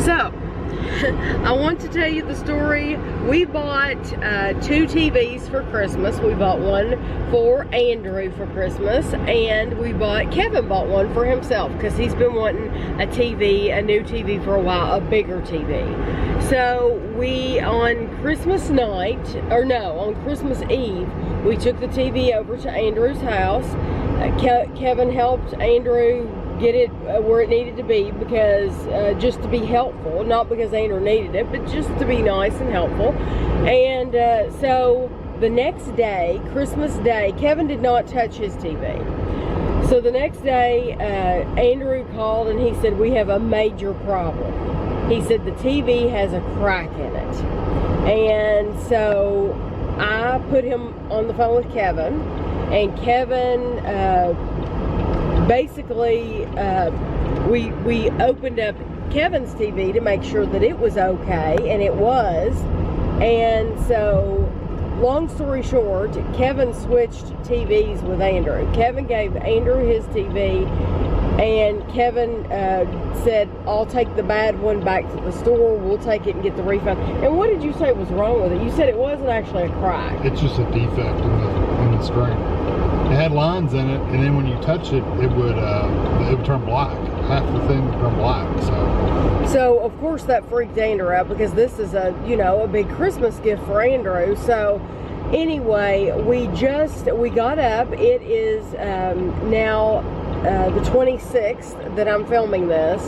So, I want to tell you the story. We bought 2 TVs for Christmas. We bought one for Andrew for Christmas, and Kevin bought one for himself because he's been wanting a new TV for a while, a bigger TV. So on Christmas night, on Christmas Eve, we took the TV over to Andrew's house. Kevin helped Andrew get it where it needed to be because just to be helpful, not because Andrew needed it, but just to be nice and helpful. And so the next day, Christmas Day, Kevin did not touch his TV. So the next day, Andrew called and he said, we have a major problem. He said the TV has a crack in it. And so I put him on the phone with Kevin, and Kevin basically, we opened up Kevin's TV to make sure that it was okay, and it was. And so, long story short, Kevin switched TVs with Andrew. Kevin gave Andrew his TV, and Kevin said, I'll take the bad one back to the store, we'll take it and get the refund. And what did you say was wrong with it? You said it wasn't actually a crack. It's just a defect in the screen. It had lines in it, and then when you touch it, it would turn black. Half the thing would turn black. So of course that freaked Andrew out because this is a big Christmas gift for Andrew. So anyway, we got up. It is now the 26th that I'm filming this.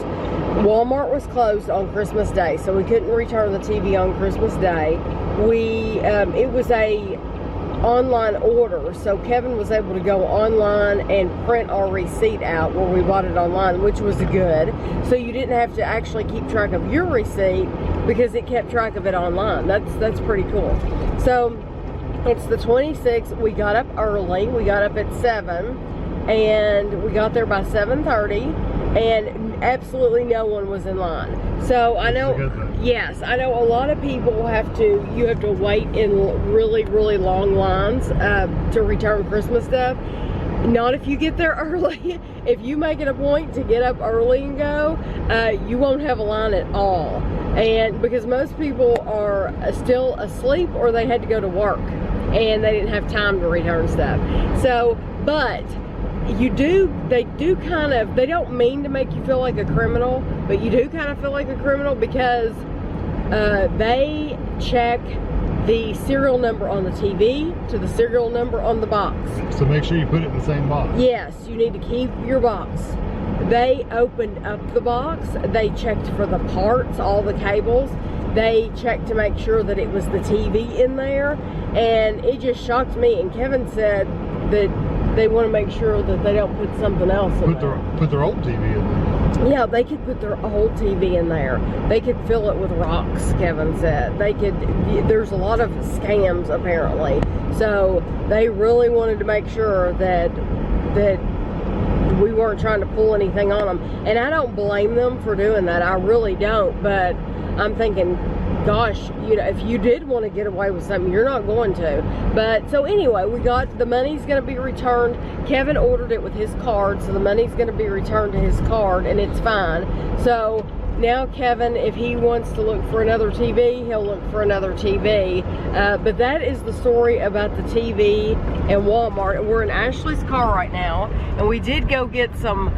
Walmart was closed on Christmas Day, so we couldn't return the TV on Christmas Day. It was a online order, so Kevin was able to go online and print our receipt out where we bought it online, which was good. So you didn't have to actually keep track of your receipt because it kept track of it online. That's pretty cool. So it's the 26th. We got up early. We got up at 7, and we got there by 7:30, and absolutely no one was in line. So I know, yes, I know a lot of people you have to wait in really, really long lines to return Christmas stuff. Not if you get there early. If you make it a point to get up early and go, you won't have a line at all. And because most people are still asleep or they had to go to work and they didn't have time to return stuff. So, but they don't mean to make you feel like a criminal, but you do kind of feel like a criminal because they check the serial number on the TV to the serial number on the box. So make sure you put it in the same box. Yes, you need to keep your box. They opened up the box. They checked for the parts, all the cables. They checked to make sure that it was the TV in there, and it just shocked me. And Kevin said that they want to make sure that they don't put something else in there. Put their old TV in there. Yeah, they could put their old TV in there. They could fill it with rocks, Kevin said. There's a lot of scams apparently. So they really wanted to make sure that we weren't trying to pull anything on them. And I don't blame them for doing that. I really don't. But I'm thinking, gosh, if you did want to get away with something, you're not going to. But so anyway, the money's going to be returned. Kevin ordered it with his card, so the money's going to be returned to his card, and it's fine. So now Kevin, if he wants to look for another TV, he'll look for another TV. But that is the story about the TV and Walmart. And we're in Ashley's car right now, and we did go get some,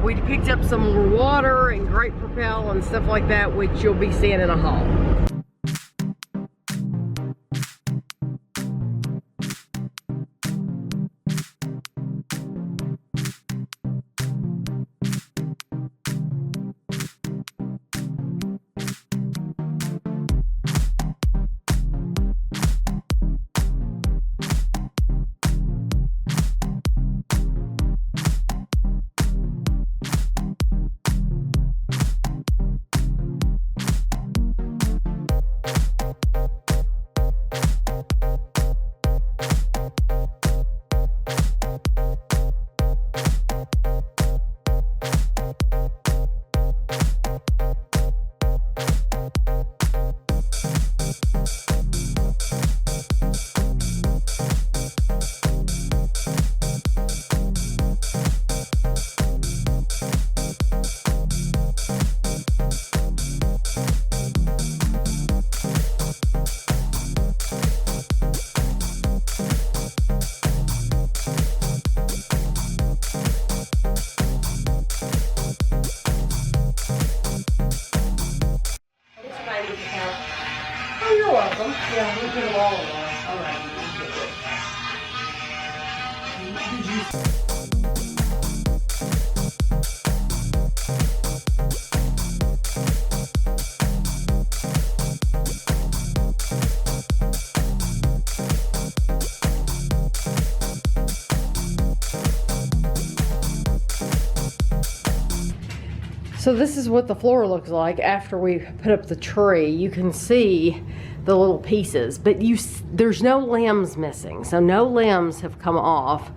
we picked up some more water and Great Propel and stuff like that, which you'll be seeing in a haul. So this is what the floor looks like after we put up the tree. You can see the little pieces, but there's no limbs missing. So no limbs have come off.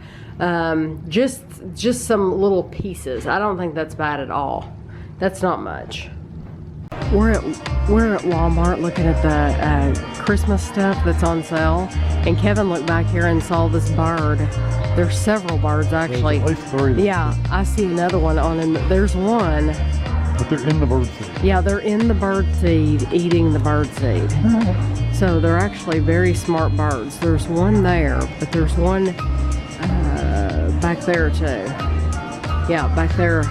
Just some little pieces. I don't think that's bad at all. That's not much. We're at Walmart looking at the Christmas stuff that's on sale, and Kevin looked back here and saw this bird. There's several birds actually. There's at least 3. Yeah, I see another one on him. There's one. But they're in the bird seed. Yeah, they're in the bird seed, eating the bird seed. So they're actually very smart birds. There's one there, but there's one back there too. Yeah, back there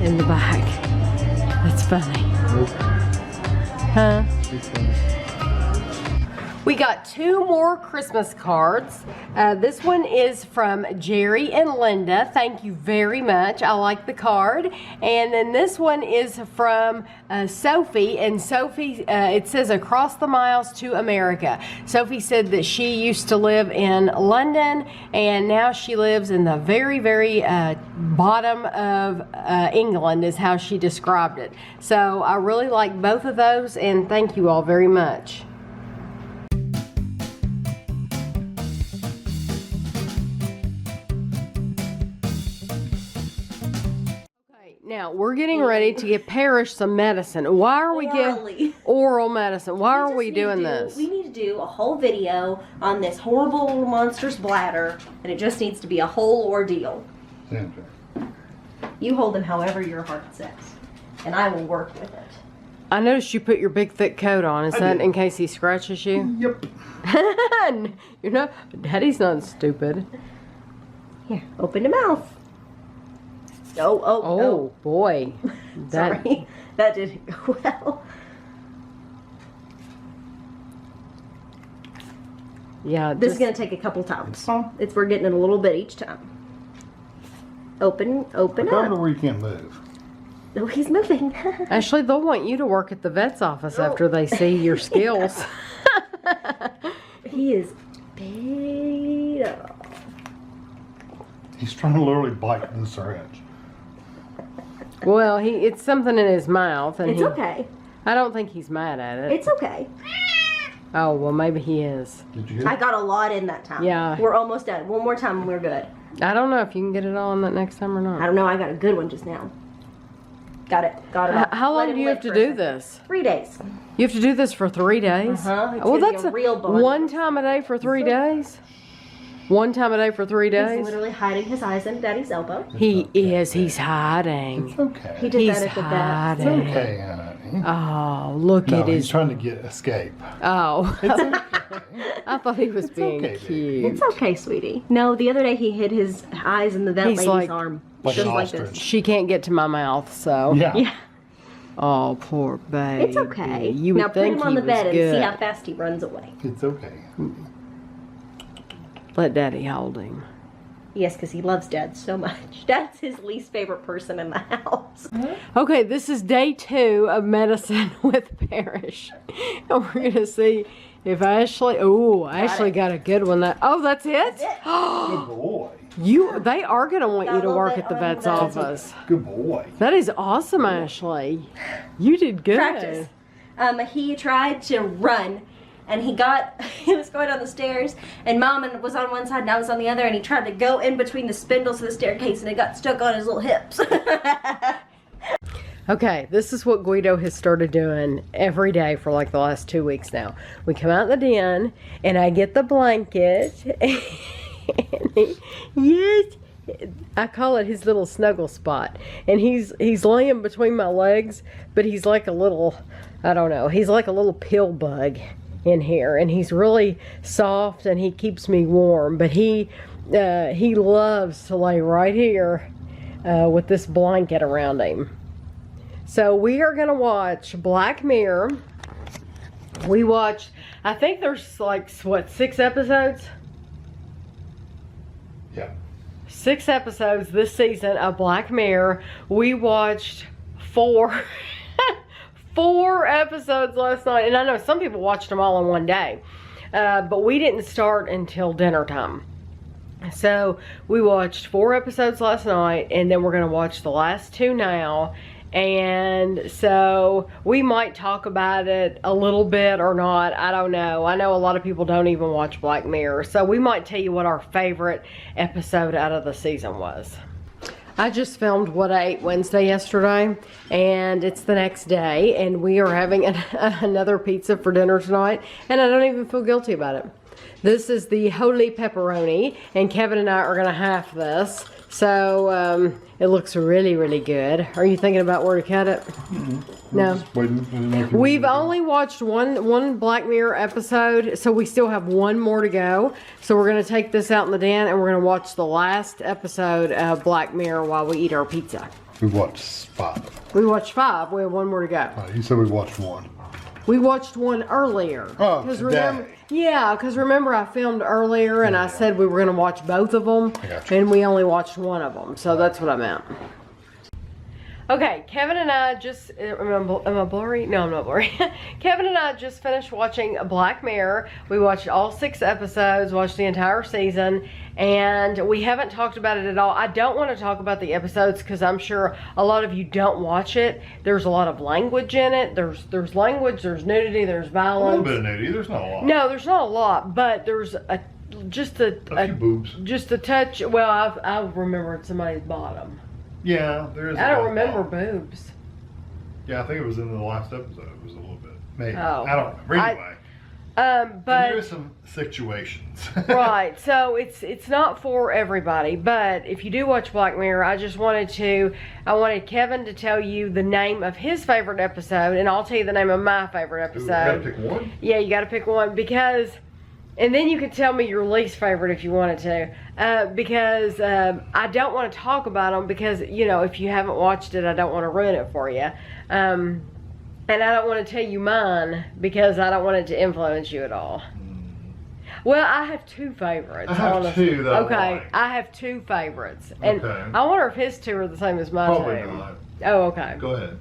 in the back. That's funny. Huh? We got 2 more Christmas cards. This one is from Jerry and Linda. Thank you very much. I like the card. And then this one is from Sophie. And Sophie, it says across the miles to America. Sophie said that she used to live in London and now she lives in the very, very bottom of England is how she described it. So I really like both of those and thank you all very much. Now, we're getting ready to get Parrish some medicine. Why are we getting oral medicine? Why are we doing this? We need to do a whole video on this horrible little monster's bladder, and it just needs to be a whole ordeal. Sandra. You hold him however your heart says, and I will work with it. I noticed you put your big thick coat on. Is that did. in case he scratches you? Yep. You're not, Daddy's not stupid. Here, open the mouth. Oh, boy. Sorry, that didn't go well. Yeah, This is going to take a couple times. We're getting it a little bit each time. Open Go to up. where you can't move. Oh, he's moving. Actually, they'll want you to work at the vet's office after they see your skills. He is big. He's trying to literally bite the syringe. Well, it's something in his mouth, and It's okay. I don't think he's mad at it. It's okay. Oh, well, maybe he is. Did you hear? I got a lot in that time. Yeah. We're almost done. One more time and we're good. I don't know if you can get it all in that next time or I not. don't know. I got a good one just now. Got it. Got it. all. How Let long him do you live have to for a do second. this? 3 days. You have to do this for 3 days? Uh-huh. It's Well, gonna be that's a real bond. one time a day for 3 days? One time a day for 3 He's days? literally hiding his eyes in Daddy's elbow. He is. He's hiding. It's okay. He did He's that at the vet. hiding. It's okay, honey. Oh, look No, at his. he's trying to get escape. Oh, It's okay. I thought he was being okay, baby. cute. It's okay, sweetie. No, the other day he hid his eyes in the vet He's lady's like- arm. Like Just an like ostrich. this. She can't get to my mouth, so. Yeah. Yeah, Oh, poor baby. it's okay. You would Now put think him on he the was bed and good. see how fast he runs away. It's okay. Let Daddy hold him. Yes, because he loves Dad so much. Dad's his least favorite person in the house. Okay, this is day 2 of medicine with Parrish. And we're going to see if Ashley... Oh, Ashley got a good one. That's it? Good boy. They are going to want Got you a to little work bit at the on vet's the- office. Good boy. That is awesome, Ashley. You did good. Practice. He tried to run, and he was going down the stairs, and Mom was on one side and I was on the other, and he tried to go in between the spindles of the staircase, and it got stuck on his little hips. Okay, this is what Guido has started doing every day for like the last 2 weeks now. We come out the den, and I get the blanket, and yes, I call it his little snuggle spot. And he's laying between my legs, but he's like a little, I don't know, he's like a little pill bug in here, and he's really soft, and he keeps me warm. But he loves to lay right here with this blanket around him. So we are gonna watch Black Mirror. We watched, I think there's like, what, 6 episodes? Yeah. 6 episodes this season of Black Mirror. We watched 4 episodes last night. And I know some people watched them all in one day. But we didn't start until dinner time. So we watched 4 episodes last night, and then we're going to watch the last 2 now. And so we might talk about it a little bit or not. I don't know. I know a lot of people don't even watch Black Mirror. So we might tell you what our favorite episode out of the season was. I just filmed what I ate Wednesday yesterday, and it's the next day, and we are having another pizza for dinner tonight, and I don't even feel guilty about it. This is the holy pepperoni, and Kevin and I are gonna half this. So it looks really, really good. Are you thinking about where to cut it? Mm-hmm. No. We've only watched one Black Mirror episode, so we still have one more to go. So we're gonna take this out in the den, and we're gonna watch the last episode of Black Mirror while we eat our pizza. We watched 5. We watched 5. We have one more to go. You said we watched 1. We watched one earlier. Oh, remember, yeah, because remember I filmed earlier and I said we were going to watch both of them, and we only watched one of them, so that's what I meant. Okay, Kevin and I just, am I blurry? No, I'm not blurry. Kevin and I just finished watching Black Mirror. We watched all 6 episodes, watched the entire season, and we haven't talked about it at all. I don't want to talk about the episodes because I'm sure a lot of you don't watch it. There's a lot of language in it. There's language, there's nudity, there's violence. A little bit of nudity, there's not a lot. No, there's not a lot, but there's just a few boobs. Just a touch. Well, I remember somebody's bottom. Yeah, there is. I don't remember boobs. Yeah, I think it was in the last episode. It was a little bit, maybe. Oh. I don't remember. Anyway, but there are some situations. Right. So it's not for everybody. But if you do watch Black Mirror, I wanted Kevin to tell you the name of his favorite episode, and I'll tell you the name of my favorite episode. Ooh, you gotta pick one. Yeah, you got to pick one because. And then you can tell me your least favorite if you wanted to, because I don't want to talk about them because, you know, if you haven't watched it, I don't want to ruin it for you. And I don't want to tell you mine because I don't want it to influence you at all. Well, I have 2 favorites. I have honestly. 2 though. Okay, I have 2 favorites. And I wonder if his 2 are the same as mine. Probably not. Oh, okay. Go ahead.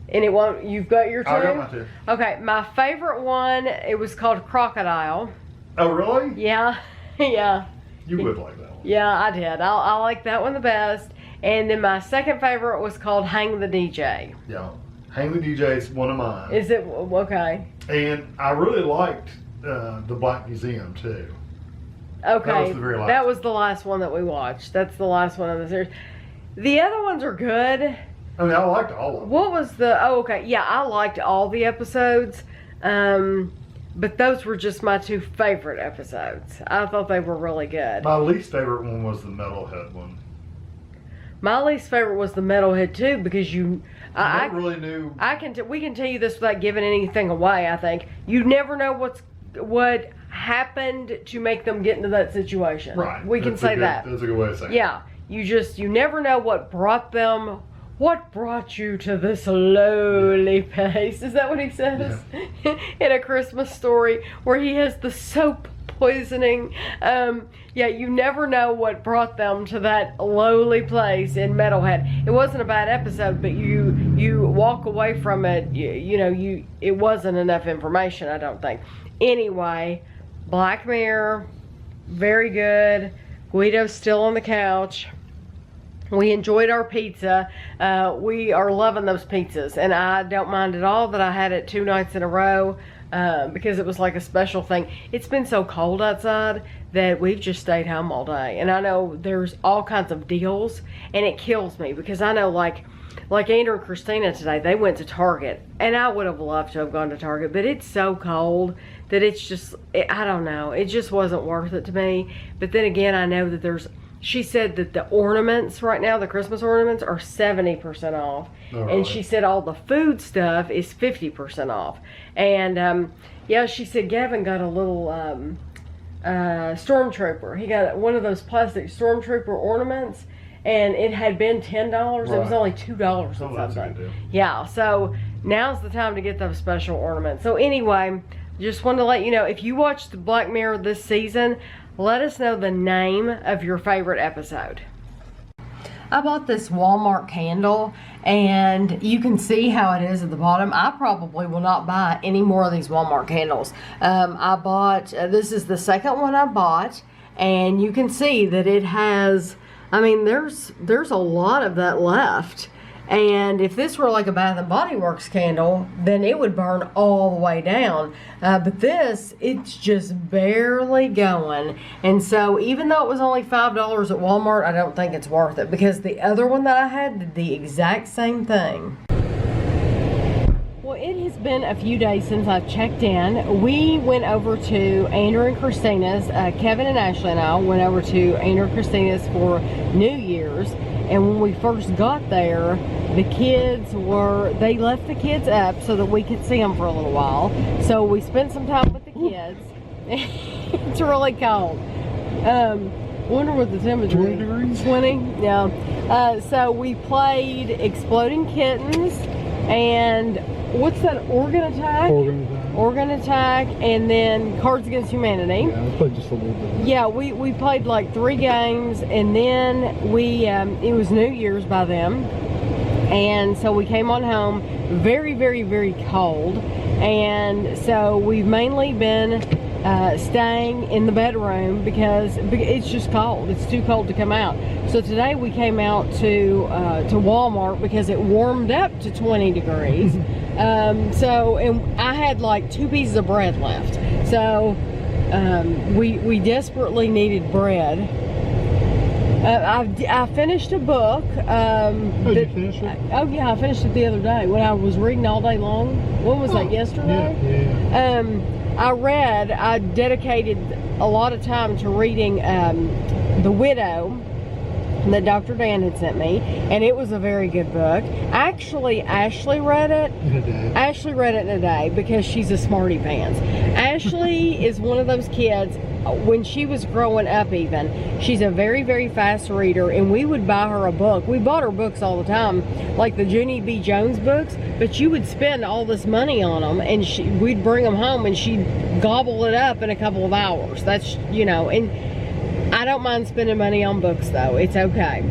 And it won't, you've got your 2? I got my 2. Okay, my favorite one, it was called Crocodile. Oh, really? Yeah, yeah. You would like that one. Yeah, I did. I like that one the best. And then my second favorite was called Hang the DJ. Yeah. Hang the DJ is one of mine. Is it? Okay. And I really liked the Black Museum, too. Okay. That was the very last. That was the last one that we watched. That's the last one of the series. The other ones are good. I mean, I liked all of them. What was the... Oh, okay. Yeah, I liked all the episodes. But those were just my 2 favorite episodes. I thought they were really good. My least favorite one was the Metalhead one. My least favorite was the Metalhead too, because I really knew. We can tell you this without giving anything away. I think you never know what happened to make them get into that situation. Right. We can say that. That's a good way to say it. Yeah. You never know what brought them. What brought you to this lowly place? Is that what he says? Yeah. In A Christmas Story, where he has the soap poisoning. Yeah, you never know what brought them to that lowly place in Metalhead. It wasn't a bad episode, but you walk away from it, it wasn't enough information, I don't think. Anyway, Black Mirror, very good. Guido's still on the couch. We enjoyed our pizza. We are loving those pizzas, and I don't mind at all that I had it 2 nights in a row because it was like a special thing. It's been so cold outside that we've just stayed home all day, and I know there's all kinds of deals, and it kills me because I know like Andrew and Christina today, they went to Target, and I would have loved to have gone to Target, but it's so cold that it's just, I don't know, it just wasn't worth it to me. But then again, I know that she said that the ornaments right now, the Christmas ornaments, are 70% off. Oh, really? And she said all the food stuff is 50% off. And yeah, she said Gavin got a little stormtrooper. He got one of those plastic stormtrooper ornaments, and it had been $10. Right. It was only $2 or something. Yeah, so now's the time to get those special ornaments. So anyway, just wanted to let you know, if you watched the Black Mirror this season, let us know the name of your favorite episode. I bought this Walmart candle, and you can see how it is at the bottom. I probably will not buy any more of these Walmart candles. I bought, this is the second one I bought, and you can see that it has, I mean, there's a lot of that left. And if this were like a Bath and Body Works candle, then it would burn all the way down. But this, it's just barely going. And so even though it was only $5 at Walmart, I don't think it's worth it, because the other one that I had did the exact same thing. Well, it has been a few days since I've checked in. We went over to Andrew and Christina's. Kevin and Ashley and I went over to Andrew and Christina's for New Year's. And when we first got there, the kids they left the kids up so that we could see them for a little while. So we spent some time with the kids. It's really cold. Wonder what the temperature is. 20 degrees? 20? Yeah. So we played Exploding Kittens and what's that? Organ Attack? Organ Attack, and then Cards Against Humanity. Yeah, I played just a little bit. Yeah, we played like 3 games, and then it was New Year's by then, and so we came on home very, very, very cold, and so we've mainly been staying in the bedroom because it's just cold. It's too cold to come out. So today we came out to Walmart because it warmed up to 20 degrees. And I had like 2 pieces of bread left. So we desperately needed bread. I finished a book. You finished it? Oh yeah, I finished it the other day when I was reading all day long. What was that, yesterday? Yeah. I dedicated a lot of time to reading The Widow that Dr. Dan had sent me, and it was a very good book. Actually, Ashley read it. Ashley read it in a day because she's a smarty pants. Ashley is one of those kids, when she was growing up even, she's a very, very fast reader, and we would buy her a book. We bought her books all the time, like the Junie B. Jones books, but you would spend all this money on them, and we'd bring them home, and she'd gobble it up in a couple of hours. That's, and I don't mind spending money on books, though. It's okay.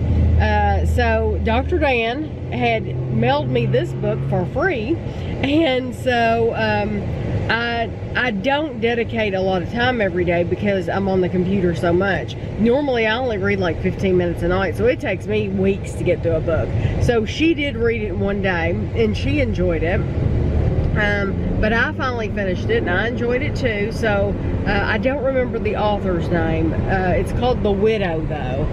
So Dr. Dan had mailed me this book for free, and so I don't dedicate a lot of time every day because I'm on the computer so much. Normally, I only read like 15 minutes a night, so it takes me weeks to get through a book. So she did read it one day, and she enjoyed it. But I finally finished it, and I enjoyed it too. So I don't remember the author's name. It's called The Widow, though.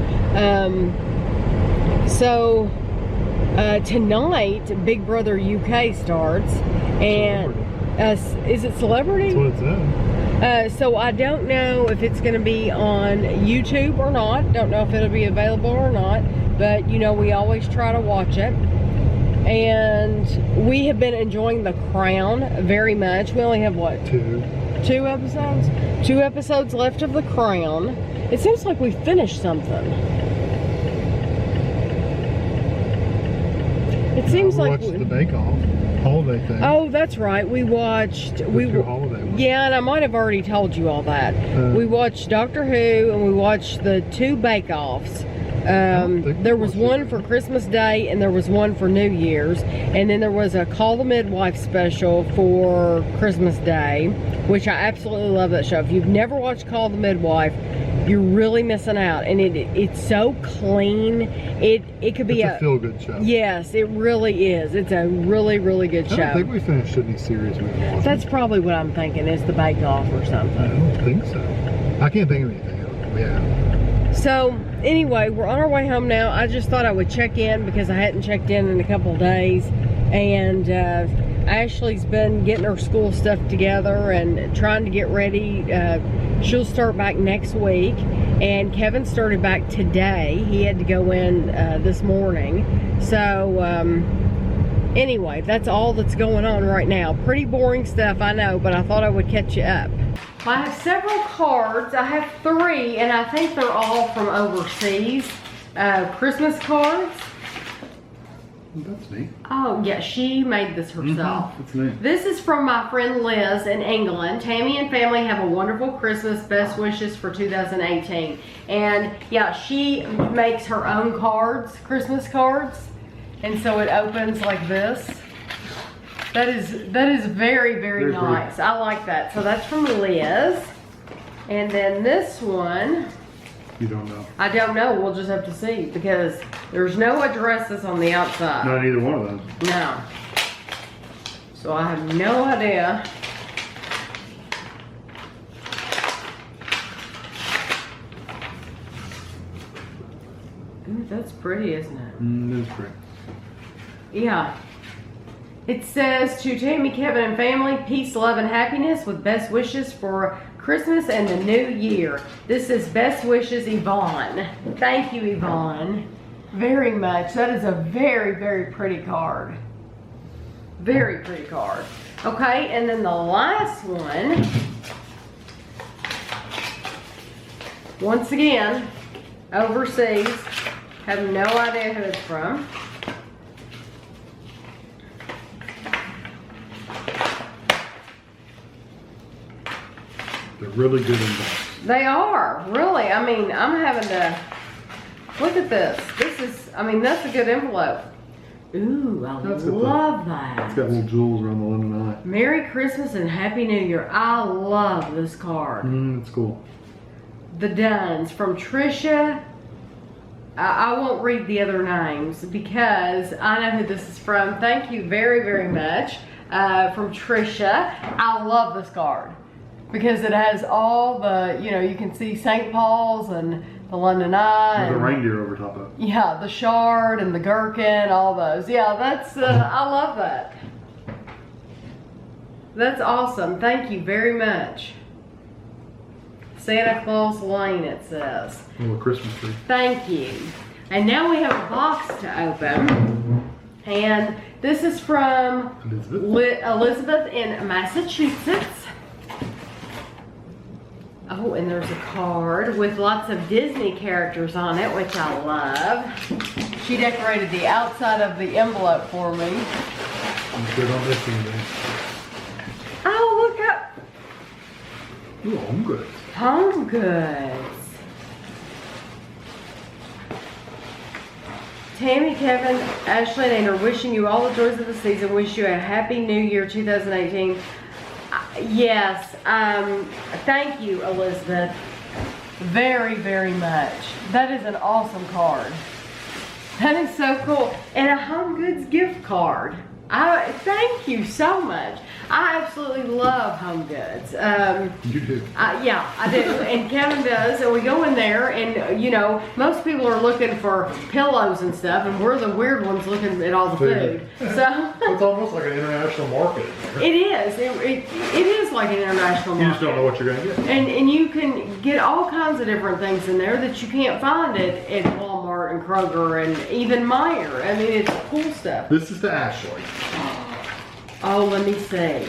Tonight, Big Brother UK starts, and is it Celebrity? That's what it said. So I don't know if it's going to be on YouTube or not. Don't know if it'll be available or not. But we always try to watch it. And we have been enjoying The Crown very much. We only have what? 2 episodes? 2 episodes left of The Crown. It seems like we finished something. It seems like we watched the Bake Off holiday thing. Oh, that's right. We watched holiday ones. Yeah, and I might have already told you all that. We watched Doctor Who, and we watched the 2 Bake Offs. There was one for Christmas Day, and there was one for New Year's, and then there was a Call the Midwife special for Christmas Day, which I absolutely love that show. If you've never watched Call the Midwife, you're really missing out, and it's so clean. It could be a feel-good show. Yes, it really is. It's a really, really good show. I don't think we finished any series we were watching. That's probably what I'm thinking, is the Bake Off or something. I don't think so. I can't think of anything else. Yeah. So anyway, we're on our way home now. I just thought I would check in because I hadn't checked in a couple of days, and Ashley's been getting her school stuff together and trying to get ready. She'll start back next week, and Kevin started back today. He had to go in this morning. So anyway, that's all that's going on right now. Pretty boring stuff, I know, but I thought I would catch you up. I have several cards. I have 3, and I think they're all from overseas. Christmas cards. That's neat. Oh, yeah, she made this herself. That's neat. This is from my friend Liz in England. Tammy and family have a wonderful Christmas. Best wishes for 2018. And yeah, she makes her own cards, Christmas cards. And so it opens like this. That is very, very nice. I like that. So that's from Liz. And then this one. You don't know. I don't know. We'll just have to see because there's no addresses on the outside. Not either one of those. No. So I have no idea. Ooh, that's pretty, isn't it? It is pretty. Yeah. It says, to Tammy, Kevin, and family, peace, love, and happiness with best wishes for Christmas and the new year. This is best wishes, Yvonne. Thank you, Yvonne, very much. That is a very, very pretty card. Very pretty card. Okay, and then the last one, once again, overseas. Have no idea who it's from. They're really good in box. They are, really. I mean, I'm having to, look at this. This is, I mean, that's a good envelope. Ooh, I love that. It's got little jewels around the London eye. Merry Christmas and Happy New Year. I love this card. It's cool. The Duns from Trisha. I won't read the other names because I know who this is from. Thank you very, very much. From Trisha. I love this card because it has all the, you know, you can see St. Paul's and the London Eye. With a reindeer over top of it. Yeah, the shard and the gherkin, all those. Yeah, that's, I love that. That's awesome. Thank you very much. Santa Claus Lane, it says. A little Christmas tree. Thank you. And now we have a box to open. And this is from Elizabeth in Massachusetts. Oh, and there's a card with lots of Disney characters on it, which I love. She decorated the outside of the envelope for me. I'm good on this one. Oh, look up. Ooh, Home Goods. Home Goods. Tammy, Kevin, Ashley, and Andrew wishing you all the joys of the season. Wish you a happy new year 2018. Yes, thank you, Elizabeth. Very, very much. That is an awesome card. That is so cool. And a Home Goods gift card. Thank you so much. I absolutely love Home Goods. You do? Yeah, I do. And Kevin does. And we go in there and, you know, most people are looking for pillows and stuff, and we're the weird ones looking at all the food. So it's almost like an international market. It is. It is like an international market. You just don't know what you're going to get. And you can get all kinds of different things in there that you can't find at Walmart and Kroger and even Meijer. I mean, it's cool stuff. This is to Ashley. Oh, let me see.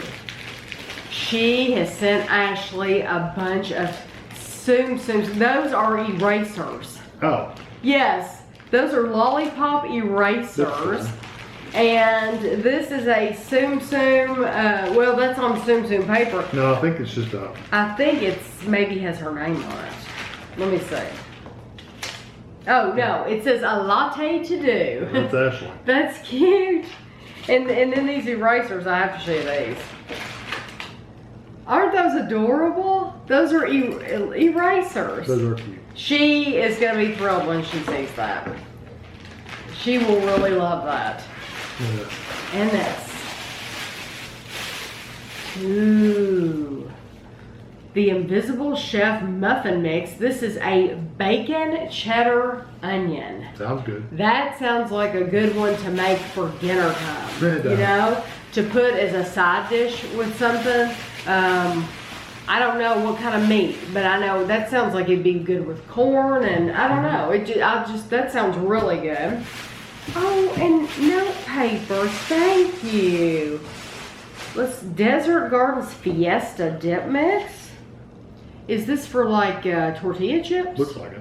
She has sent Ashley a bunch of Tsum Tsums. Those are erasers. Oh. Yes, those are lollipop erasers. And this is a Tsum Tsum, well, that's on Tsum Tsum paper. No, I think it's just a... I think it's, maybe has her name on it. Let me see. Oh, no, it says a latte to do. That's Ashley. That's cute. And then these erasers, I have to show you these. Aren't those adorable? Those are erasers. Those are cute. She is going to be thrilled when she sees that. She will really love that. Yeah. And this. Ooh. The Invisible Chef Muffin Mix. This is a bacon cheddar onion. Sounds good. That sounds like a good one to make for dinner time. It does. You know, to put as a side dish with something. I don't know what kind of meat, but I know that sounds like it'd be good with corn, and I don't know. That sounds really good. Oh, and note paper. Thank you. Desert Gardens Fiesta dip mix. Is this for like tortilla chips? Looks like it.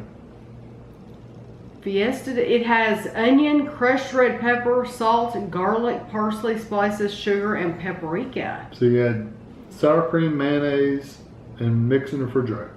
Fiesta, it has onion, crushed red pepper, salt, garlic, parsley, spices, sugar, and paprika. So you had sour cream, mayonnaise, and mix in the refrigerator.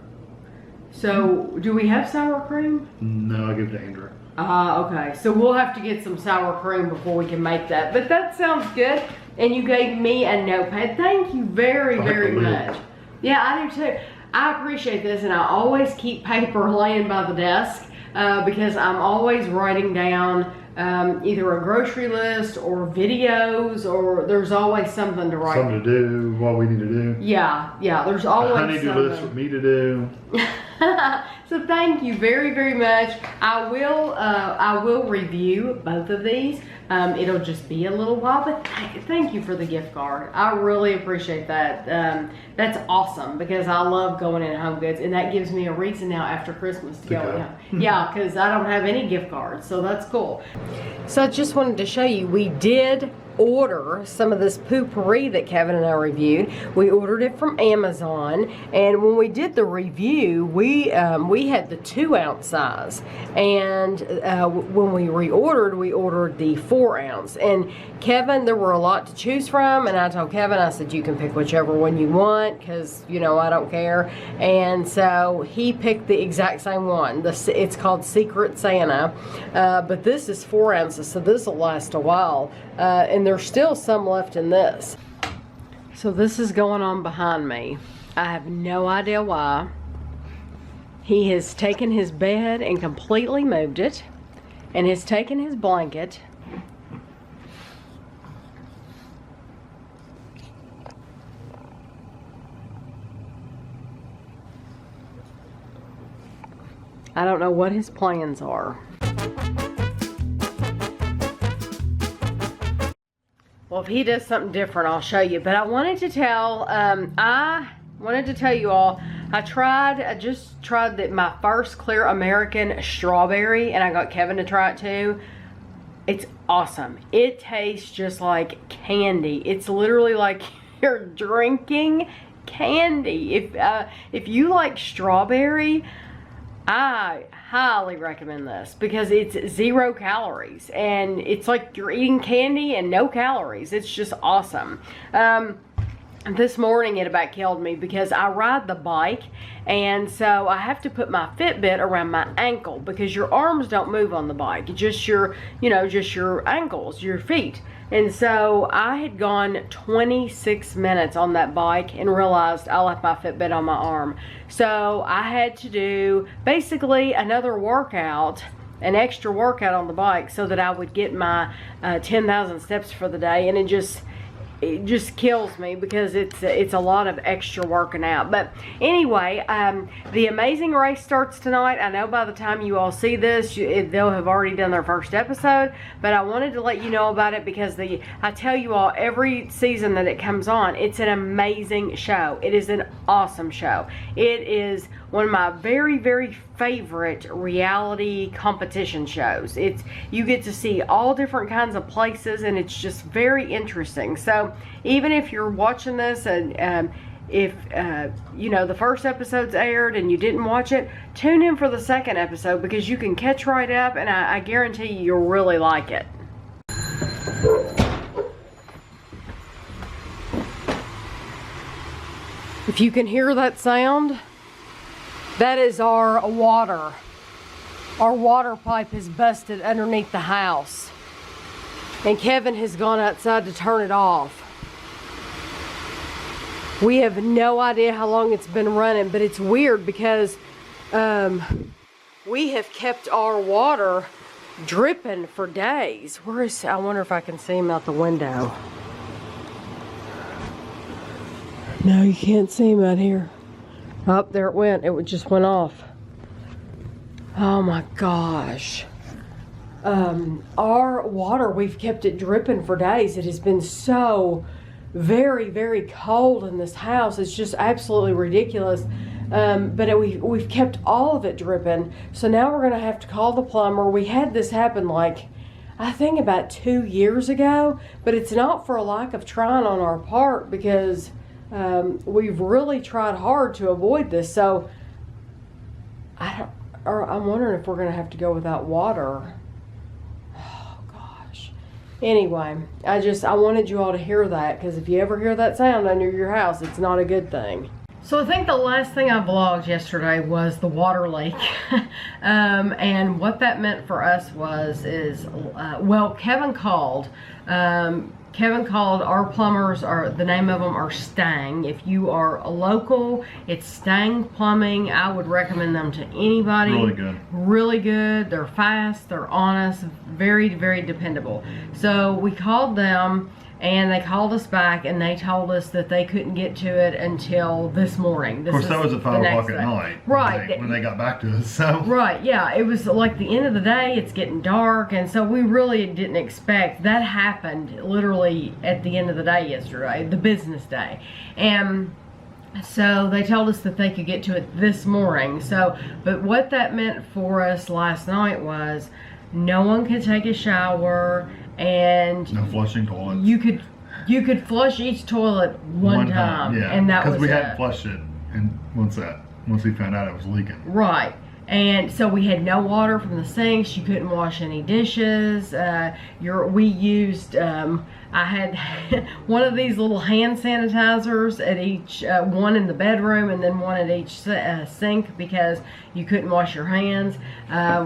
So, do we have sour cream? No, I give it to Andrew. Okay. So we'll have to get some sour cream before we can make that. But that sounds good. And you gave me a notepad. Thank you very, very much. Yeah, I do too. I appreciate this, and I always keep paper laying by the desk because I'm always writing down either a grocery list or videos, or there's always something to write. Something to do, what we need to do. Yeah, there's always a honey-do list with me to do. So thank you very, very much. I will review both of these. It'll just be a little while, but thank you for the gift card. I really appreciate that. That's awesome because I love going in Home Goods, and that gives me a reason now after Christmas to go in. Yeah, because I don't have any gift cards, so that's cool. So I just wanted to show you, we did order some of this poo-pourri that Kevin and I reviewed. We ordered it from Amazon, and when we did the review, we had the 2-ounce size, and when we reordered, we ordered the 4-ounce. And Kevin, there were a lot to choose from, and I told Kevin, I said, you can pick whichever one you want because, you know, I don't care. And so he picked the exact same one. It's called Secret Santa, but this is 4 ounces, so this will last a while. And there's still some left in this. So this is going on behind me. I have no idea why. He has taken his bed and completely moved it, and has taken his blanket I don't know what his plans are. Well, if he does something different, I'll show you. But I wanted to tell, you all, I just tried my first Clear American strawberry, and I got Kevin to try it too. It's awesome. It tastes just like candy. It's literally like you're drinking candy. If you like strawberry, I highly recommend this because it's 0 calories, and it's like you're eating candy and no calories. It's just awesome. This morning it about killed me because I ride the bike, and so I have to put my Fitbit around my ankle because your arms don't move on the bike. It's just your, just your ankles, your feet. And so I had gone 26 minutes on that bike and realized I left my Fitbit on my arm. So I had to do basically another workout, an extra workout on the bike so that I would get my 10,000 steps for the day. And it just kills me because it's a lot of extra working out. But anyway, the Amazing Race starts tonight. I know by the time you all see this, they'll have already done their first episode, but I wanted to let you know about it because I tell you all, every season that it comes on, it's an amazing show. It is an awesome show. It is one of my very, very favorite reality competition shows. You get to see all different kinds of places, and it's just very interesting. So even if you're watching this and if the first episode's aired and you didn't watch it, tune in for the second episode because you can catch right up, and I guarantee you'll really like it. If you can hear that sound, that is our water. Our water pipe is busted underneath the house, and Kevin has gone outside to turn it off. We have no idea how long it's been running, but it's weird because we have kept our water dripping for days. I wonder if I can see him out the window. No, you can't see him out here. Oh, there it went. It just went off. Oh my gosh. Our water, we've kept it dripping for days. It has been so very, very cold in this house. It's just absolutely ridiculous. But we've kept all of it dripping. So now we're going to have to call the plumber. We had this happen I think about 2 years ago. But it's not for a lack of trying on our part because we've really tried hard to avoid this. So I'm wondering if we're going to have to go without water. Oh gosh. Anyway, I wanted you all to hear that because if you ever hear that sound under your house, it's not a good thing. So I think the last thing I vlogged yesterday was the water leak. And what that meant for us is Kevin called. Kevin called our plumbers, are the name of them are Stang. If you are a local, it's Stang Plumbing. I would recommend them to anybody. Really good. Really good. They're fast, they're honest, very, very dependable. So we called them, and they called us back, and they told us that they couldn't get to it until this morning. Of course, that was at 5 o'clock at night. Right. When they got back to us, so. Right, yeah. It was like the end of the day. It's getting dark, and so we really didn't expect. That happened literally at the end of the day yesterday, the business day. And so they told us that they could get to it this morning. So, but what that meant for us last night was no one could take a shower, and no flushing toilets. You could flush each toilet one time, yeah, and that was because we hadn't flushed it, and once we found out it was leaking. Right. And so we had no water from the sinks. You couldn't wash any dishes. We used, I had one of these little hand sanitizers at each, one in the bedroom and then one at each sink, because you couldn't wash your hands.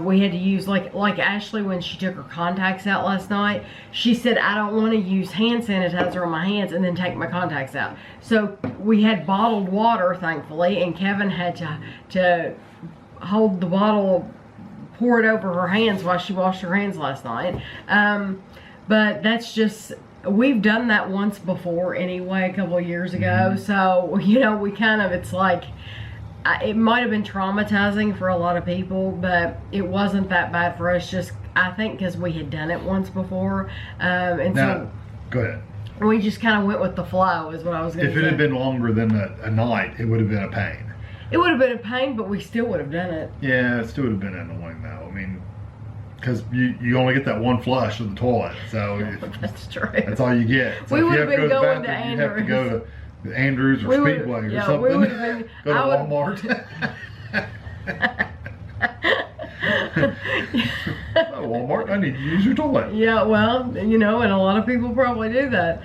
We had to use, like Ashley, when she took her contacts out last night, she said, I don't want to use hand sanitizer on my hands and then take my contacts out. So we had bottled water, thankfully, and Kevin had to hold the bottle, pour it over her hands while she washed her hands last night. But that's just, we've done that once before anyway, a couple of years ago. So, you know, we kind of, it's like, it might have been traumatizing for a lot of people, but it wasn't that bad for us, just, I think, because we had done it once before. And now, so, go ahead. We just kind of went with the flow, is what I was going to say. If it had been longer than a night, it would have been a pain. It would have been a pain, but we still would have done it. Yeah, it still would have been annoying though. I mean, because you only get that one flush of the toilet, so That's true. that's all you get. So We if would you have have been to go going to to the bathroom, you have to go Andrews. to Andrews or We would- Speedway or yeah, something. we would have been- Go to I would- Walmart. Oh, Walmart, I need to use your toilet. Yeah, well, you know, and a lot of people probably do that.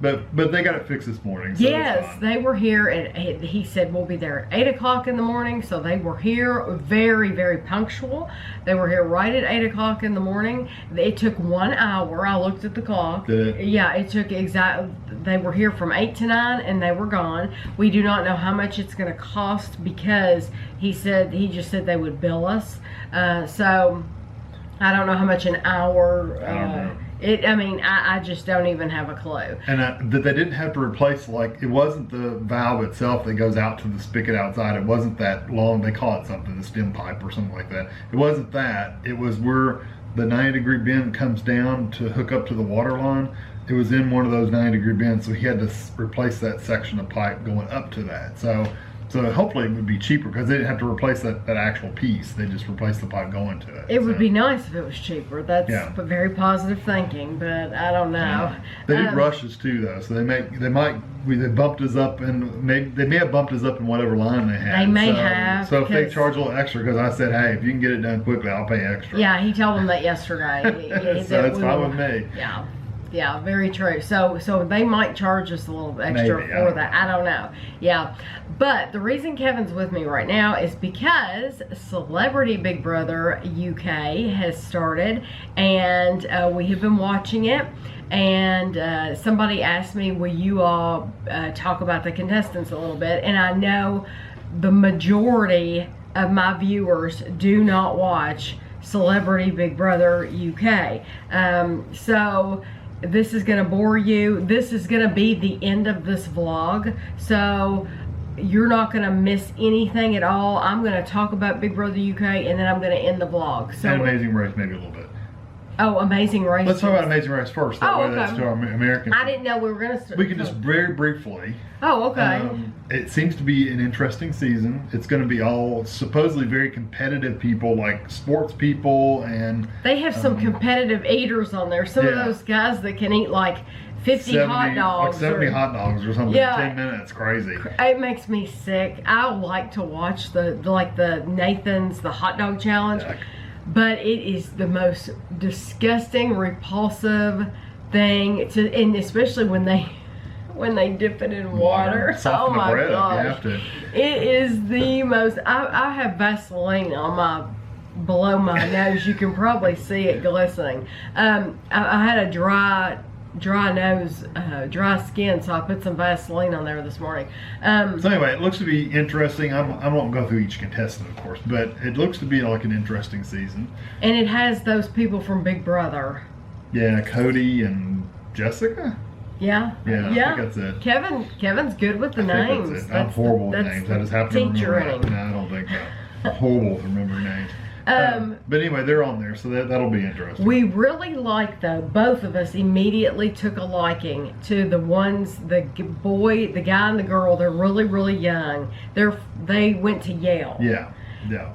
But they got it fixed this morning. So Yes, they were here, and he said we'll be there at 8 o'clock in the morning. So they were here very, very punctual. They were here right at 8 o'clock in the morning. It took 1 hour. I looked at the clock. Did it? Yeah, it took exactly. They were here from 8 to 9, and they were gone. We do not know how much it's going to cost, because he just said they would bill us. So I don't know how much an hour. I don't know. I just don't even have a clue. And that they didn't have to replace, like, it wasn't the valve itself that goes out to the spigot outside. It wasn't that long. They call it something, the stem pipe or something like that. It wasn't that. It was where the 90-degree bend comes down to hook up to the water line. It was in one of those 90-degree bends, so he had to replace that section of pipe going up to that. So hopefully it would be cheaper, because they didn't have to replace that actual piece. They just replaced the pipe going to it. It would be nice if it was cheaper. That's Yeah. very positive thinking, but I don't know. Yeah. They did rush us too, though. So they bumped us up, and they may have bumped us up in whatever line they had. They may have, So if they because- charge a little extra, because I said, hey, if you can get it done quickly, I'll pay extra. Yeah, he told them that yesterday. So that's fine with me. Yeah, very true. So they might charge us a little extra Maybe, for that. I don't know. Yeah, but the reason Kevin's with me right now is because Celebrity Big Brother UK has started, and we have been watching it. And somebody asked me, will you all talk about the contestants a little bit? And I know the majority of my viewers do not watch Celebrity Big Brother UK. So this is going to bore you. This is going to be the end of this vlog. So you're not going to miss anything at all. I'm going to talk about Big Brother UK, and then I'm going to end the vlog. So, And Amazing Race, maybe a little bit. Oh, Amazing Race. Let's talk about Amazing Race first. That way okay. that's to our American. I didn't know we were going to start. We can just very briefly. Oh, okay. It seems to be an interesting season. It's going to be all supposedly very competitive people, like sports people, and they have some competitive eaters on there. Some of those guys that can eat like 50 hot dogs. Like 70 hot dogs or something Yeah. in 10 minutes. Crazy. It makes me sick. I like to watch the Nathan's, the hot dog challenge. Yeah. But it is the most disgusting, repulsive thing and especially when they dip it in water. Soften Oh my the bread gosh. up. You have to. It is the most. I have Vaseline on below my nose. You can probably see it glistening. I had a dry dry nose, dry skin, so I put some Vaseline on there this morning. So anyway, it looks to be interesting. I won't go through each contestant, of course, but it looks to be like an interesting season. And it has those people from Big Brother. Yeah, Cody and Jessica. Yeah. Yeah, I think that's it. Kevin's good with the I think names. that's it. I'm horrible with names. I just have to remember that. No, I don't think so. I'm horrible with remembering names. But anyway, they're on there, so that'll be interesting. We really like, though, both of us immediately took a liking to the ones, the guy and the girl. They're really, really young. They went to Yale. Yeah.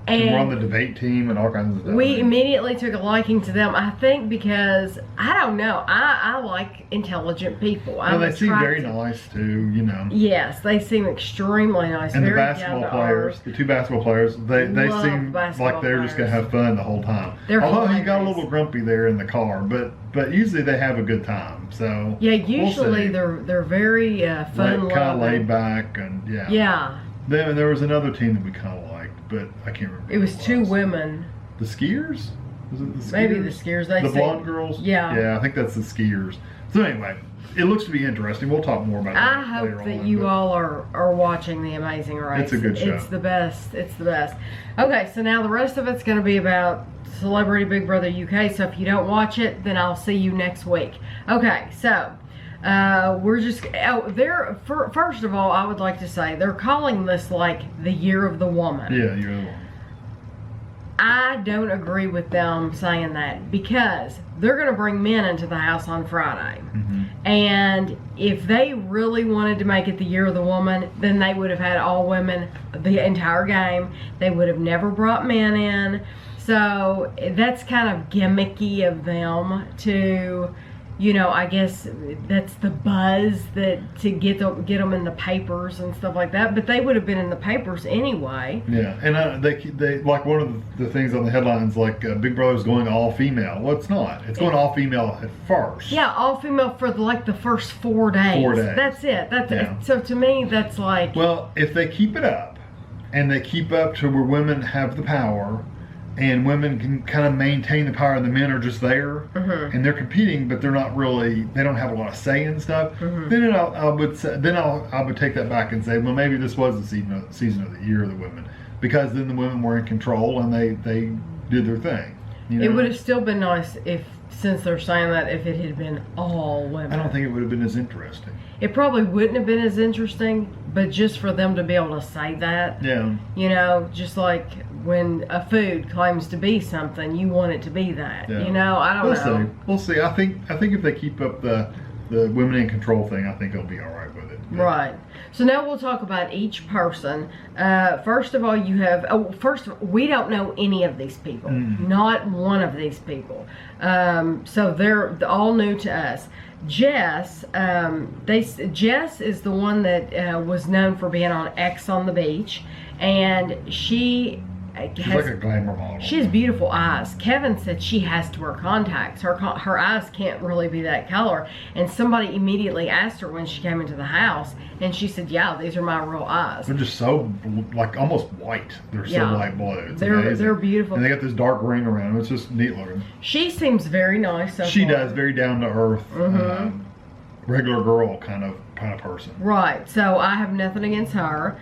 And we're on the debate team and all kinds of stuff. We immediately took a liking to them, I think, because, I don't know, I like intelligent people. Well, they seem very nice, too, you know. Yes, they seem extremely nice. And very the basketball players, the two basketball players, they seem like they're just going to have fun the whole time. Although he got a little grumpy there in the car, but usually they have a good time, so. Yeah, usually they're very fun-loving. Kind of laid back, and yeah. Yeah. Then there was another team that we kind of liked, but I can't remember. It was two women. The skiers? Was it the skiers? Maybe the skiers. The blonde girls? Yeah. Yeah, I think that's the skiers. So anyway, it looks to be interesting. We'll talk more about that later on. I hope that you all are watching The Amazing Race. It's a good show. It's the best. It's the best. Okay, so now the rest of it's going to be about Celebrity Big Brother UK. So if you don't watch it, then I'll see you next week. Okay, so we're just first of all, I would like to say they're calling this like the Year of the Woman. Yeah, Year of the Woman. I don't agree with them saying that, because they're going to bring men into the house on Friday. And if they really wanted to make it the Year of the Woman, then they would have had all women the entire game. They would have never brought men in. So that's kind of gimmicky of them to, you know, I guess that's the buzz to get them in the papers and stuff like that. But they would have been in the papers anyway. Yeah, and they like one of the things on the headlines, like Big Brother's going all female. Well, it's not. It's going all female at first. Yeah, all female for the first 4 days. 4 days. That's it. That's it. So to me, that's like. Well, if they keep it up, and they keep up to where women have the power, and women can kind of maintain the power, and the men are just there, and they're competing, but they're not really. They don't have a lot of say in stuff. Then I would take that back and say, well, maybe this was the season of the Year of the Women, because then the women were in control and they did their thing. You know? It would have still been nice if, since they're saying that, if it had been all women. I don't think it would have been as interesting. It probably wouldn't have been as interesting, but just for them to be able to say that, you know, just like when a food claims to be something, you want it to be that. You know, I don't know. We'll see. I think if they keep up the women in control thing, I think they'll be all right with it. Right. So now we'll talk about each person. First of all, you have. We don't know any of these people. Not one of these people. So they're all new to us. Jess, Jess is the one that was known for being on X on the Beach, and she's like a glamour model. She has beautiful eyes. Kevin said she has to wear contacts. Her eyes can't really be that color. And somebody immediately asked her when she came into the house, and she said, "Yeah, these are my real eyes." They're just so like almost white. They're so light blue. It's amazing. They're beautiful. And they got this dark ring around them. It's just neat looking. She seems very nice. She does, very down to earth, regular girl kind of person. Right. So I have nothing against her.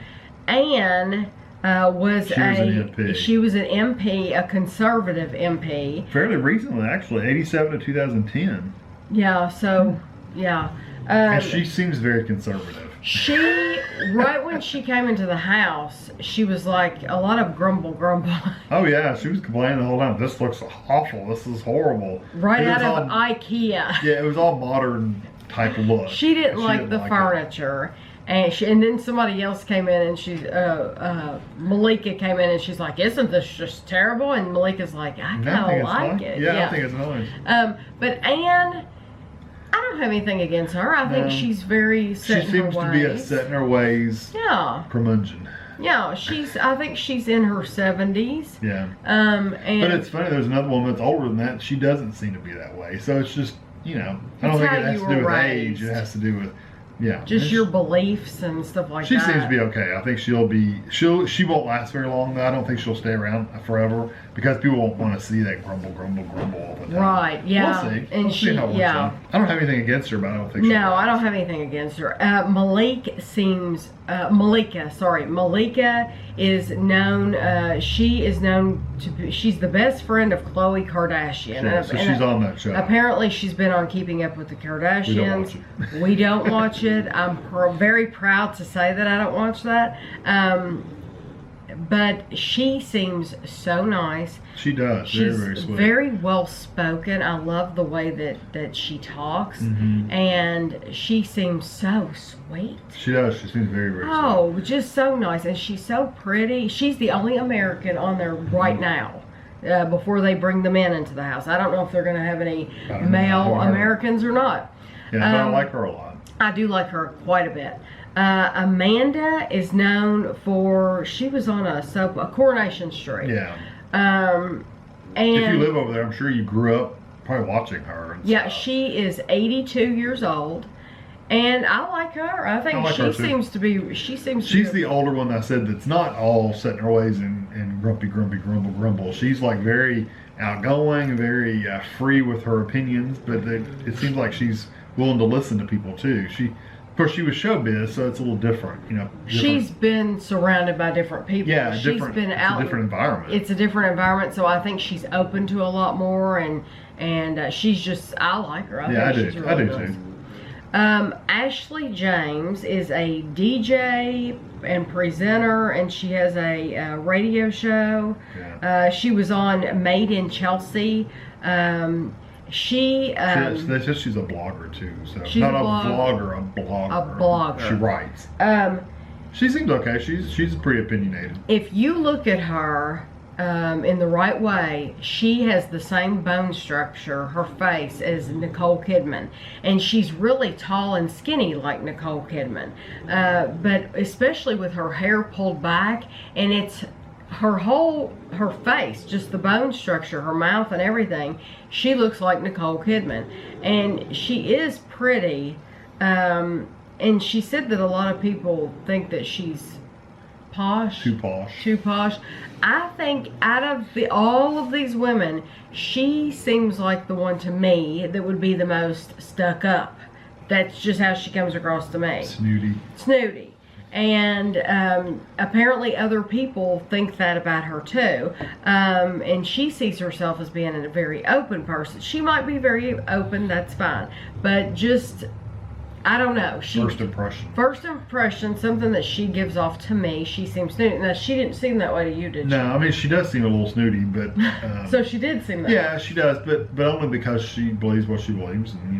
Anne she was an MP, a conservative MP. Fairly recently, actually, 87 to 2010. Yeah, so, yeah. And she seems very conservative. Right when she came into the house, she was like a lot of grumble. Oh yeah, she was complaining the whole time. This looks awful. This is horrible. Right out of IKEA. Yeah, it was all modern type look. She didn't like the furniture. And then somebody else came in, and Malika came in, and she's like, "Isn't this just terrible?" And Malika's like, "I kind of like it." Yeah, I think it's nice. But Anne, I don't have anything against her. I think she's very set in her ways. She seems to be a set in her ways. Yeah. Curmudgeon. Yeah, I think she's in her 70s. Yeah. But it's funny. There's another woman that's older than that. She doesn't seem to be that way. So it's just, you know, I don't think it has to do with age. It has to do with Yeah. Just your beliefs and stuff like she that. She seems to be okay. I think she won't last very long. I don't think she'll stay around forever because people won't want to see that grumble all the time. Right, yeah. We'll see. And we'll see how it works out. I don't have anything against her, but I don't think No, I don't have anything against her. Malika is known, she is known to be, she's the best friend of Khloe Kardashian. Yeah, so she's on that show. Apparently she's been on Keeping Up with the Kardashians. We don't watch it. I'm very proud to say that I don't watch that. But she seems so nice. She does. She's very sweet. Very well spoken. I love the way that she talks, and she seems so sweet. She does. She seems very sweet. Oh, just so nice, and she's so pretty. She's the only American on there right now. Before they bring them into the house, I don't know if they're going to have any male Americans or not. Yeah, but I like her a lot. I do like her quite a bit. Amanda is known for, she was on a Coronation Street. Yeah. And if you live over there, I'm sure you grew up probably watching her. Yeah, she is 82 years old, and I like her. I think she seems to be. She's the older one I said that's not all set in her ways and grumpy, grumble. She's like very outgoing, very free with her opinions, but it seems like she's willing to listen to people too. Of course, she was showbiz, so it's a little different, She's been surrounded by different people. Yeah, she's been out. It's a different environment. It's a different environment, so I think she's open to a lot more, and she's just, I like her. I do too. Ashley James is a DJ and presenter, and she has a radio show. Yeah. She was on Made in Chelsea. They said she's a blogger too, so not a vlogger, a blogger. A blogger. She writes. She seems okay. She's pretty opinionated. If you look at her in the right way, she has the same bone structure, her face, as Nicole Kidman, and she's really tall and skinny like Nicole Kidman. But especially with her hair pulled back, and it's her face, just the bone structure, her mouth and everything, she looks like Nicole Kidman, and she is pretty, and she said that a lot of people think that she's too posh. I think out of all of these women, she seems like the one to me that would be the most stuck up. That's just how she comes across to me. Snooty. And apparently other people think that about her too, and she sees herself as being a very open person. She might be very open, that's fine, but just, I don't know. First impression, something that she gives off to me, she seems snooty. Now, she didn't seem that way to you, did she? No, I mean, she does seem a little snooty, but... so she did seem that way. Yeah, she does, but only because she believes what she believes, and,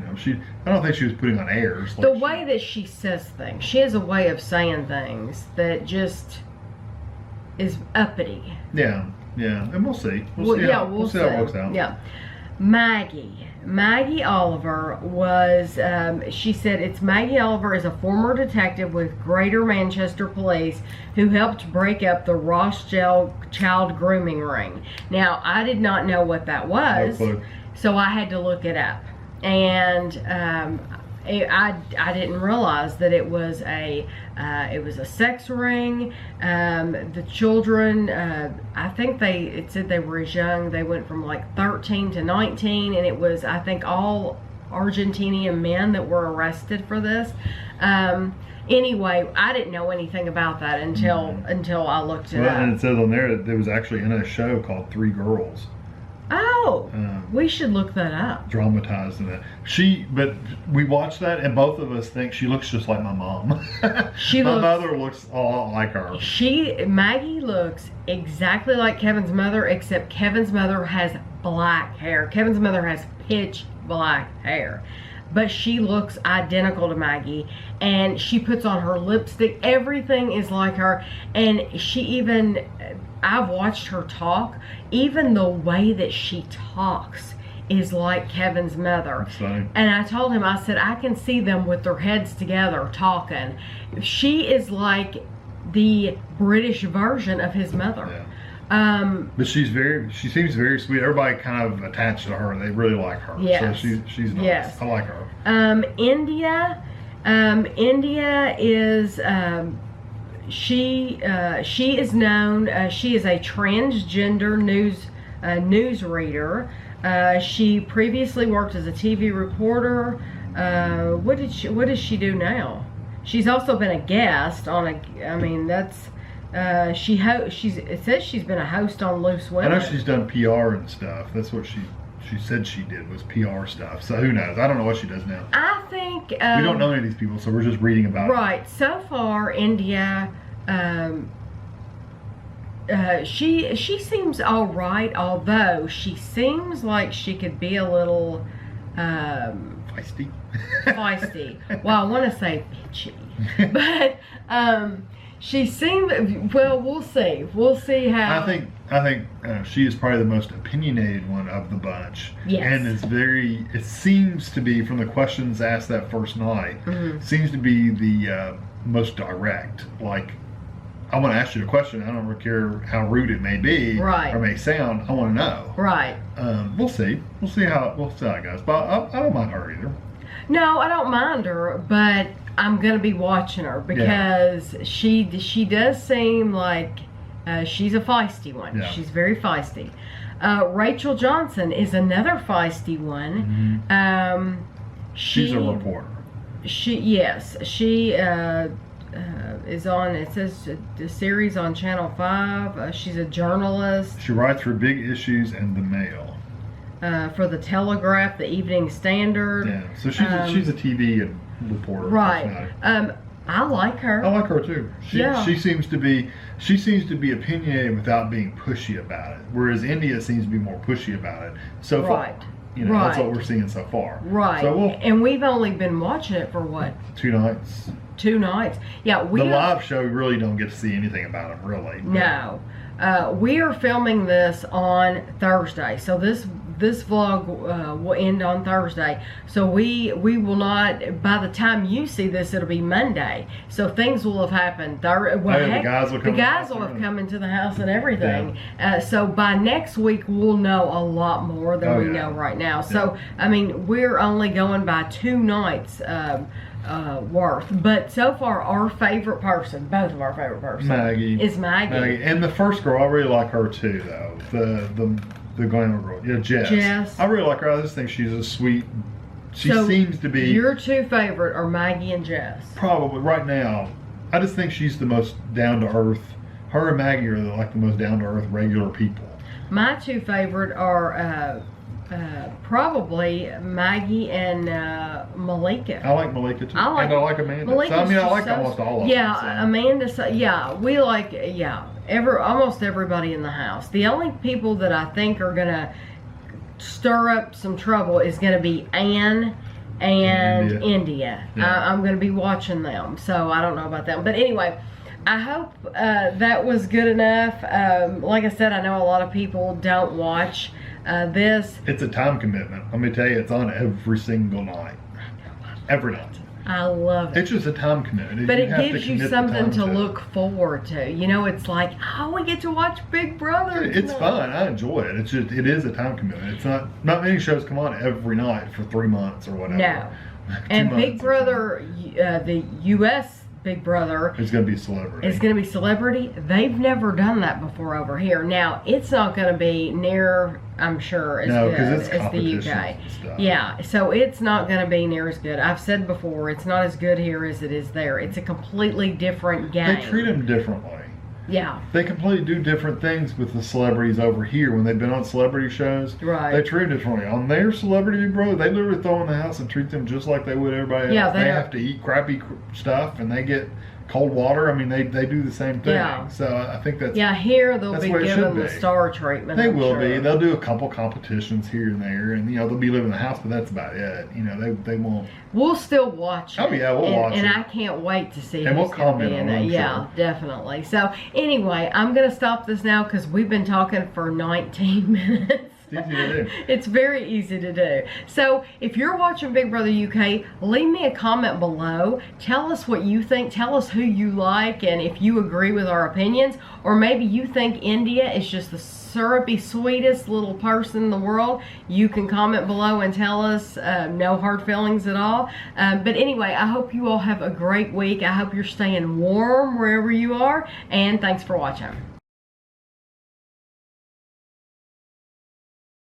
I don't think she was putting on airs. The way that she says things, she has a way of saying things that just is uppity. Yeah, and we'll see. We'll see how it works out. Yeah. Maggie Oliver was, she said, Maggie Oliver is a former detective with Greater Manchester Police who helped break up the Rothschild child grooming ring. Now, I did not know what that was, so I had to look it up. And I didn't realize that it was a sex ring. The children, I think it said they were as young. They went from like 13 to 19, and it was, I think, all Argentinian men that were arrested for this. Anyway, I didn't know anything about that until I looked it up. And it says on there that it was actually in a show called Three Girls. Oh, we should look that up. Dramatized in that. But we watched that, and both of us think she looks just like my mom. My mother looks a lot like her. Maggie looks exactly like Kevin's mother, except Kevin's mother has black hair. Kevin's mother has pitch black hair. But she looks identical to Maggie, and she puts on her lipstick. Everything is like her, and I've watched her talk. Even the way that she talks is like Kevin's mother. And I told him, I said, I can see them with their heads together talking. She is like the British version of his mother. Yeah. But she seems very sweet. Everybody kind of attached to her. They really like her. Yes. So she's nice. Yes. I like her. India India is she is known. She is a transgender news reader. She previously worked as a TV reporter. What does she do now? She's also been a guest on a. I mean, that's it says she's been a host on Loose Women. I know she's done PR and stuff. That's what she said she did, was PR stuff. So who knows? I don't know what she does now. I think we don't know any of these people, so we're just reading about right. So far, India. She seems all right, although she seems like she could be a little feisty. Feisty. Well, I want to say bitchy, but she seemed. Well, we'll see. We'll see how. I think she is probably the most opinionated one of the bunch. Yes. And is very. It seems to be, from the questions asked that first night, seems to be the most direct. Like, I want to ask you a question. I don't really care how rude it may be, right, or may sound. I want to know. Right. We'll see. We'll see how it goes. But I don't mind her either. No, I don't mind her, but I'm gonna be watching her because she does seem like she's a feisty one. Yeah. She's very feisty. Rachel Johnson is another feisty one. She's a reporter. She is on, it says the series on Channel 5. She's a journalist. She writes for Big Issues and The Mail. For the Telegraph, the Evening Standard. Yeah, so she's a TV and reporter. Right. I like her. I like her too. She seems to be opinionated without being pushy about it. Whereas India seems to be more pushy about it. So far. You know, that's what we're seeing so far. Right. So and we've only been watching it for what? 2 nights. 2 nights. Yeah, the live show, we really don't get to see anything about them, really. No. We are filming this on Thursday, so this vlog will end on Thursday. So we will not. By the time you see this, it'll be Monday. So things will have happened. The guys will have come into the house and everything. Yeah. So by next week, we'll know a lot more than we know right now. So I mean, we're only going by 2 nights. Worth, but so far our favorite person, both of our favorite persons, is Maggie. And the first girl, I really like her too, though. The glamour girl, Jess. I really like her. I just think she's a sweet. She seems to be. Your 2 favorite are Maggie and Jess. Probably right now. I just think she's the most down to earth. Her and Maggie are like the most down to earth regular people. My 2 favorite are. Probably Maggie and Malika. I like Malika too. And I like Amanda. Malika, so, I mean, I like almost all of them. Yeah, Amanda. Yeah, we like almost everybody in the house. The only people that I think are gonna stir up some trouble is gonna be Anne and India. Yeah. I'm gonna be watching them, so I don't know about them. But anyway, I hope that was good enough. Like I said, I know a lot of people don't watch this. It's a time commitment. Let me tell you, it's on every single night. Every night. I love it. It's just a time commitment. But it gives you something to look forward to. You know, it's like, oh, we get to watch Big Brother. It's fun. I enjoy it. It's just, it is a time commitment. It's not many shows come on every night for 3 months or whatever. No. And Big Brother, the U.S. Big Brother is going to be Celebrity. It's going to be Celebrity. They've never done that before over here. Now, it's not going to be near, I'm sure, as good as the UK. Yeah, so it's not going to be near as good. I've said before, it's not as good here as it is there. It's a completely different game. They treat them differently. Yeah. They completely do different things with the celebrities over here when they've been on celebrity shows. Right. They treat them differently. On their Celebrity Big Brother, they literally throw in the house and treat them just like they would everybody else. Yeah, they have to eat crappy stuff and they get cold water. I mean, they do the same thing. Yeah. So I think that's here they'll be given the star treatment. They will be. They'll do a couple competitions here and there, and they'll be living in the house, but that's about it. They won't. We'll still watch it. Oh yeah, we'll watch it. And I can't wait to see. And we'll comment on it. Yeah, definitely. So anyway, I'm gonna stop this now because we've been talking for 19 minutes. It's easy to do. It's very easy to do. So if you're watching Big Brother UK, leave me a comment below. Tell us what you think. Tell us who you like and if you agree with our opinions. Or maybe you think India is just the syrupy, sweetest little person in the world. You can comment below and tell us. No hard feelings at all. But anyway, I hope you all have a great week. I hope you're staying warm wherever you are. And thanks for watching.